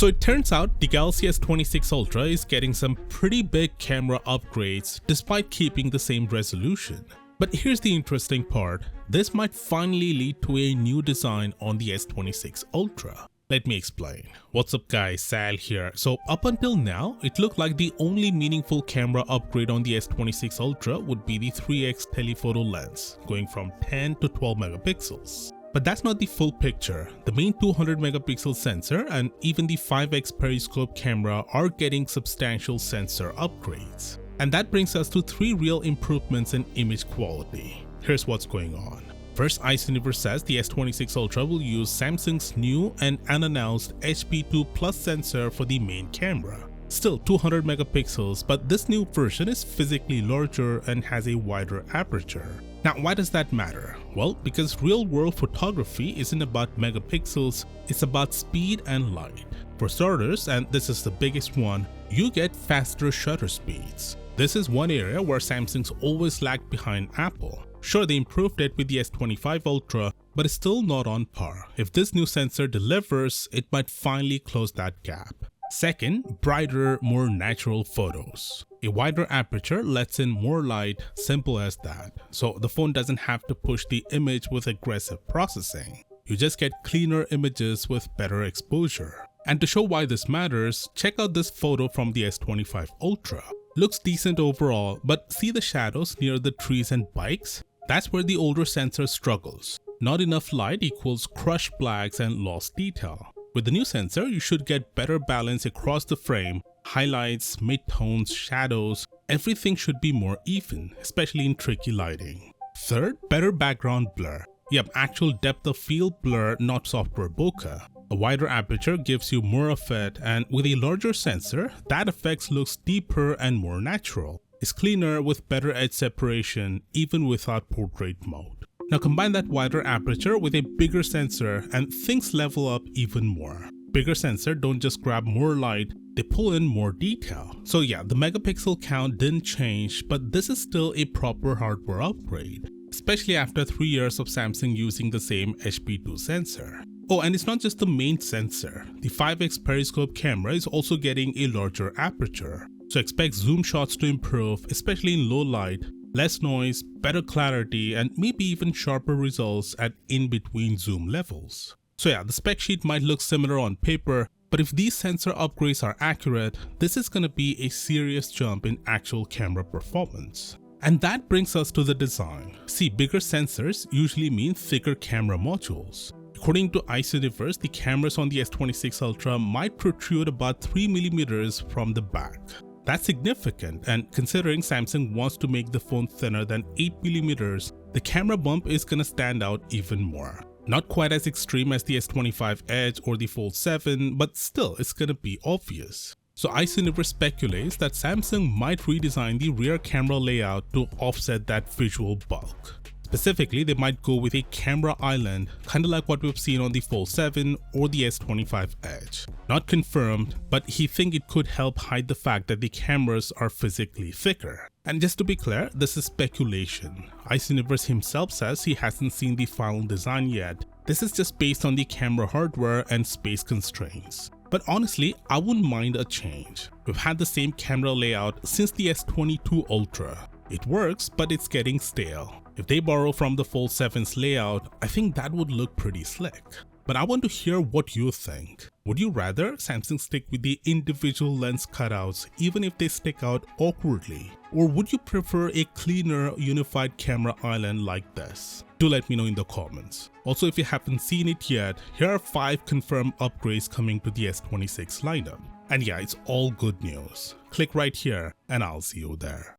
So it turns out the Galaxy S26 Ultra is getting some pretty big camera upgrades despite keeping the same resolution. But here's the interesting part, this might finally lead to a new design on the S26 Ultra. Let me explain. What's up guys, Sal here. So up until now, it looked like the only meaningful camera upgrade on the S26 Ultra would be the 3x telephoto lens, going from 10 to 12 megapixels. But that's not the full picture. The main 200 megapixel sensor and even the 5x periscope camera are getting substantial sensor upgrades. And that brings us to 3 real improvements in image quality. Here's what's going on. First, Universe says the S26 Ultra will use Samsung's new and unannounced HP2 Plus sensor for the main camera. Still 200 megapixels, but this new version is physically larger and has a wider aperture. Now, why does that matter? Well, because real-world photography isn't about megapixels, it's about speed and light. For starters, and this is the biggest one, you get faster shutter speeds. This is one area where Samsung's always lagged behind Apple. Sure, they improved it with the S25 Ultra, but it's still not on par. If this new sensor delivers, it might finally close that gap. Second, brighter, more natural photos. A wider aperture lets in more light, simple as that. So the phone doesn't have to push the image with aggressive processing. You just get cleaner images with better exposure. And to show why this matters, check out this photo from the S25 Ultra. Looks decent overall, but see the shadows near the trees and bikes? That's where the older sensor struggles. Not enough light equals crushed blacks and lost detail. With the new sensor, you should get better balance across the frame, highlights, midtones, shadows, everything should be more even, especially in tricky lighting. Third, better background blur. Yep, actual depth of field blur, not software bokeh. A wider aperture gives you more of it, and with a larger sensor, that effect looks deeper and more natural. It's cleaner with better edge separation, even without portrait mode. Now combine that wider aperture with a bigger sensor and things level up even more. Bigger sensor don't just grab more light, they pull in more detail. So yeah, the megapixel count didn't change, but this is still a proper hardware upgrade, especially after 3 years of Samsung using the same HP2 sensor. Oh, and it's not just the main sensor. The 5x periscope camera is also getting a larger aperture. So expect zoom shots to improve, especially in low light, less noise, better clarity, and maybe even sharper results at in-between zoom levels. So yeah, the spec sheet might look similar on paper, but if these sensor upgrades are accurate, this is gonna be a serious jump in actual camera performance. And that brings us to the design. See, bigger sensors usually mean thicker camera modules. According to Universe, the cameras on the S26 Ultra might protrude about 3mm from the back. That's significant, and considering Samsung wants to make the phone thinner than 8mm, the camera bump is gonna stand out even more. Not quite as extreme as the S25 Edge or the Fold 7, but still it's gonna be obvious. So Universe speculates that Samsung might redesign the rear camera layout to offset that visual bulk. Specifically, they might go with a camera island, kinda like what we've seen on the Fold 7 or the S25 Edge. Not confirmed, but he thinks it could help hide the fact that the cameras are physically thicker. And just to be clear, this is speculation. Universe himself says he hasn't seen the final design yet. This is just based on the camera hardware and space constraints. But honestly, I wouldn't mind a change. We've had the same camera layout since the S22 Ultra. It works, but it's getting stale. If they borrow from the Fold 7's layout, I think that would look pretty slick. But I want to hear what you think. Would you rather Samsung stick with the individual lens cutouts even if they stick out awkwardly? Or would you prefer a cleaner, unified camera island like this? Do let me know in the comments. Also, if you haven't seen it yet, here are 5 confirmed upgrades coming to the S26 lineup. And yeah, it's all good news. Click right here and I'll see you there.